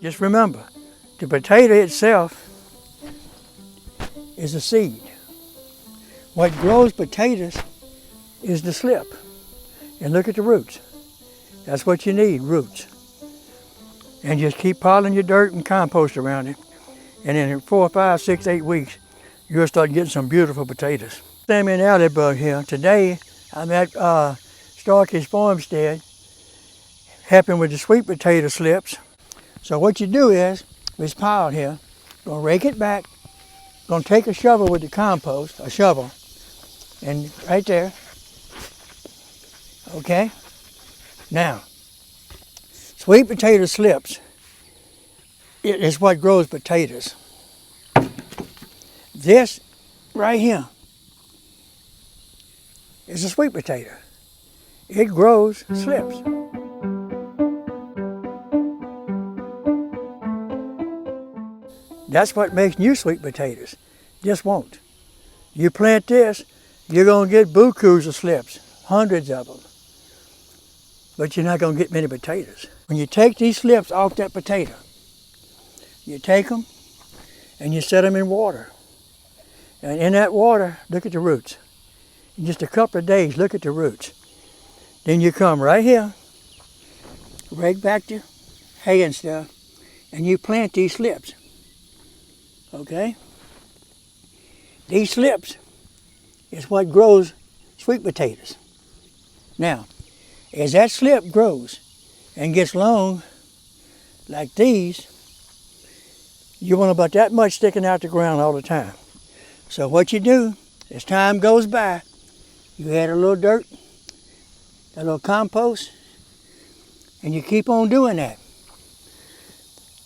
Just remember, the potato itself is a seed. What grows potatoes is the slip. And look at the roots. That's what you need, roots. And just keep piling your dirt and compost around it. And in 4, 5, 6, 8 weeks, you'll start getting some beautiful potatoes. Sammy and Allybug here. Today, I'm at Starkey's FarmStead, helping with the sweet potato slips. So what you do is, this pile here, gonna rake it back, gonna take a shovel with the compost, a shovel, and right there, okay? Now, sweet potato slips, it is what grows potatoes. This right here is a sweet potato. It grows slips. That's what makes new sweet potatoes. Just won't. You plant this, you're gonna get bukus of slips, hundreds of them. But you're not gonna get many potatoes. When you take these slips off that potato, you take them and you set them in water. And in that water, look at the roots. In just a couple of days, look at the roots. Then you come right here, rake back the hay and stuff, and you plant these slips. Okay? These slips is what grows sweet potatoes. Now, as that slip grows and gets long, like these, you want about that much sticking out the ground all the time. So what you do, as time goes by, you add a little dirt, a little compost, and you keep on doing that.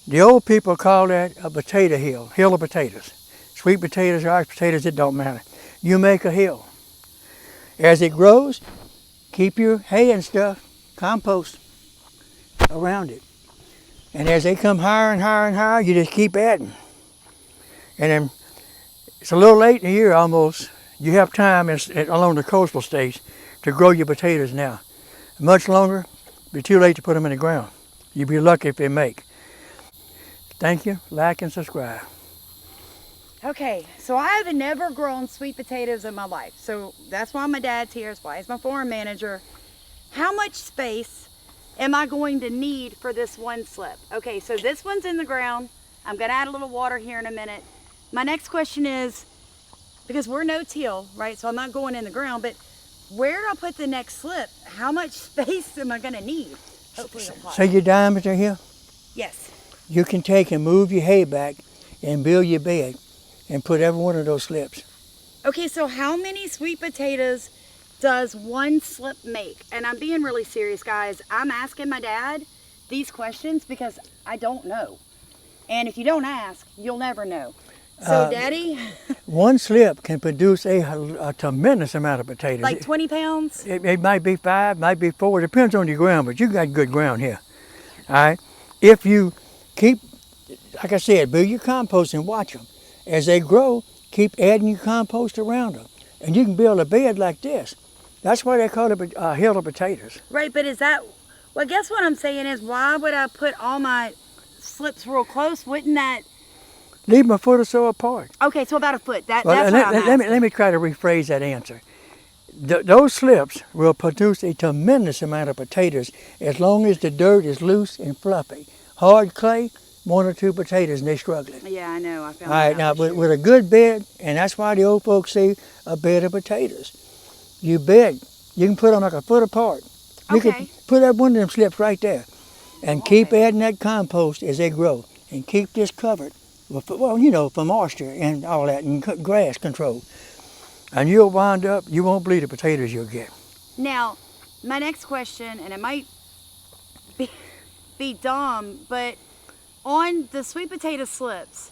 The old people call that a potato hill of potatoes. Sweet potatoes, Irish potatoes, it don't matter. You make a hill. As it grows, keep your hay and stuff, compost, around it. And as they come higher and higher and higher, you just keep adding. And then it's a little late in the year almost. You have time along the coastal states to grow your potatoes now. Much longer, it'll be too late to put them in the ground. You'll be lucky if they make. Thank you, like and subscribe. Okay, so I have never grown sweet potatoes in my life. So that's why my dad's here, that's why he's my farm manager. How much space am I going to need for this one slip? Okay, so this one's in the ground. I'm gonna add a little water here in a minute. My next question is, because we're no-till, right? So I'm not going in the ground, but where do I put the next slip? How much space am I gonna need? Hopefully so your diameter here? Yes. You can take and move your hay back and build your bed and put every one of those slips. Okay, so how many sweet potatoes does one slip make? And I'm being really serious, guys. I'm asking my dad these questions because I don't know. And if you don't ask, you'll never know. So, Daddy? One slip can produce a tremendous amount of potatoes. Like 20 pounds? It might be 5, might be 4. It depends on your ground, but you got good ground here. All right? If you keep, like I said, build your compost and watch them. As they grow, keep adding your compost around them. And you can build a bed like this. That's why they call it a hill of potatoes. Right, but is that, well, I guess what I'm saying is, why would I put all my slips real close? Wouldn't that... Leave them a foot or so apart. Okay, so about a foot. That's well, what I'm asking. Let me try to rephrase that answer. Those slips will produce a tremendous amount of potatoes as long as the dirt is loose and fluffy. Hard clay, 1 or 2 potatoes and they're struggling. Yeah, I know. I found All right, now with a good bed, and that's why the old folks say a bed of potatoes. You bed, you can put them like a foot apart. You can put up one of them slips right there and keep adding that compost as they grow and keep this covered. Well, you know, for moisture and all that, and grass control. And you'll wind up, you won't believe the potatoes you'll get. Now, my next question, and it might be dumb, but on the sweet potato slips,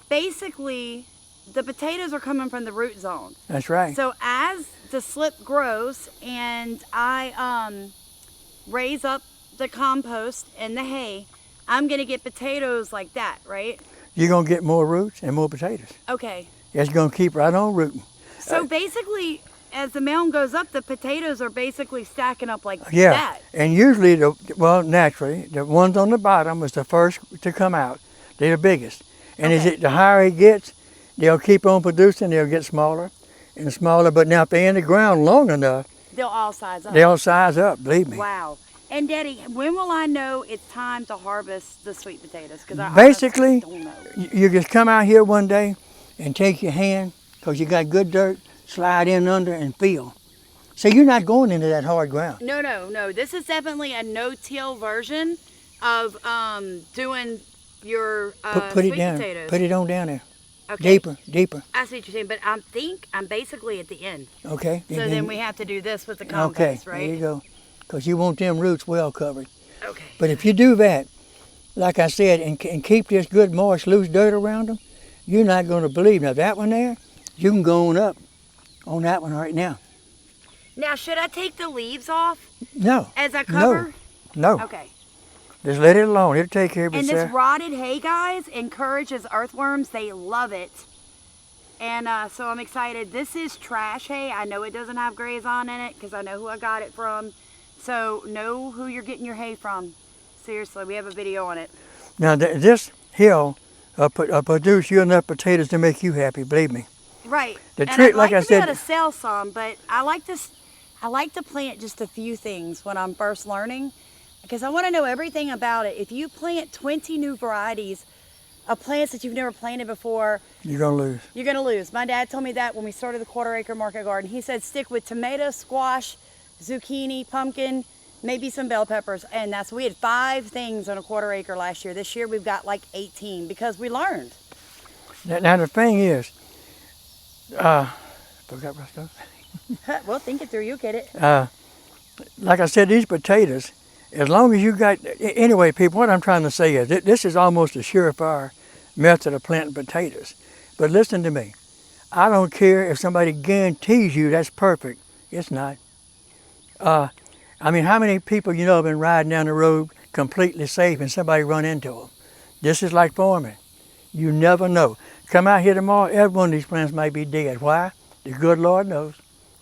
basically, the potatoes are coming from the root zone. That's right. So as the slip grows and I raise up the compost and the hay, I'm gonna get potatoes like that, right? You're going to get more roots and more potatoes. Okay. It's going to keep right on rooting. So basically, as the mound goes up, the potatoes are basically stacking up like Yeah, that. and usually, naturally, the ones on the bottom is the first to come out. They're the biggest. And the higher it gets, they'll keep on producing, they'll get smaller and smaller. But now if they're in the ground long enough, they'll all size up. They'll size up, believe me. Wow. And Daddy, when will I know it's time to harvest the sweet potatoes? Because I Basically, don't know. You just come out here one day and take your hand, because you got good dirt, slide in under and feel. So you're not going into that hard ground. No. This is definitely a no-till version of doing your put it sweet down. potatoes. Put it on down there. Okay. Deeper. I see what you're saying, but I think I'm basically at the end. Okay. So then we have to do this with the compost, okay, right? There you go. Because you want them roots well covered. Okay. But if you do that, like I said, and keep this good moist loose dirt around them, you're not going to believe. Now that one there, you can go on up on that one right now. Now should I take the leaves off? No. As I cover? No. Okay. Just let it alone. It'll take care of And itself. this rotted hay, guys, encourages earthworms. They love it. And so I'm excited. This is trash hay. I know it doesn't have grazon in it because I know who I got it from. So know who you're getting your hay from. Seriously, we have a video on it. Now this hill produce you enough potatoes to make you happy, believe me. Right. The trick, like I said, I'd like to be able to sell some, but I like to plant just a few things when I'm first learning, because I want to know everything about it. If you plant 20 new varieties of plants that you've never planted before, you're gonna lose. You're gonna lose. My dad told me that when we started the 1/4 acre market garden. He said stick with tomato, squash, zucchini, pumpkin, maybe some bell peppers, and we had 5 things on a 1/4 acre last year. This year we've got like 18 because we learned. Now the thing is, forgot what I was Well, think it through. You'll get it. like I said, these potatoes, as long as you got, anyway, people, what I'm trying to say is this is almost a surefire method of planting potatoes. But listen to me. I don't care if somebody guarantees you that's perfect. It's not. I mean, how many people you know have been riding down the road completely safe and somebody run into them? This is like farming. You never know. Come out here tomorrow, every one of these plants might be dead. Why? The good Lord knows.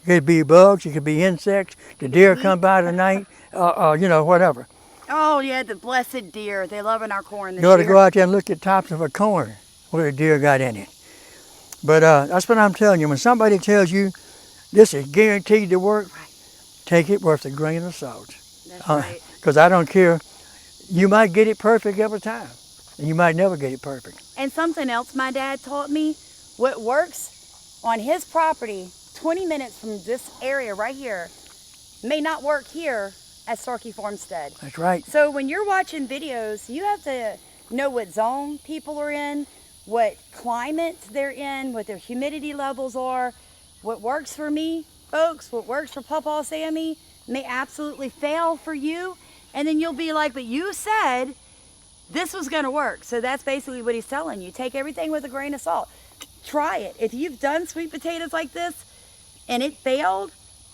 It could be bugs, it could be insects, the deer come by tonight, whatever. Oh yeah, the blessed deer. They love in our corn this You ought to year. go out there and look at tops of a corn where a deer got in it. But that's what I'm telling you. When somebody tells you this is guaranteed to work, take it with a grain of salt. That's right. Because I don't care. You might get it perfect every time, and you might never get it perfect. And something else my dad taught me, what works on his property 20 minutes from this area right here may not work here at Starkey FarmStead. That's right. So when you're watching videos, you have to know what zone people are in, what climate they're in, what their humidity levels are. What works for me, folks, what works for Pawpaw Sammy may absolutely fail for you. And then you'll be like, but you said this was gonna work. So that's basically what he's telling you. Take everything with a grain of salt. Try it. If you've done sweet potatoes like this and it failed,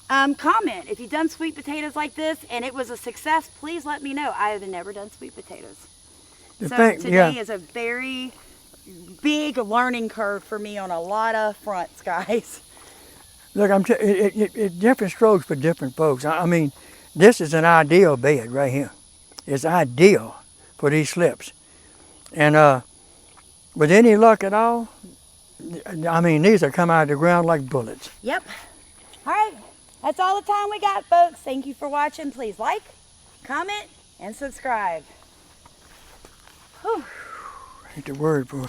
comment. If you've done sweet potatoes like this and it was a success, please let me know. I have never done sweet potatoes. Today is a very big learning curve for me on a lot of fronts, guys. Look, it's different strokes for different folks. I mean, this is an ideal bed right here. It's ideal for these slips. And with any luck at all, I mean, these will come out of the ground like bullets. Yep. All right. That's all the time we got, folks. Thank you for watching. Please like, comment, and subscribe. Whew. Ain't the word for it.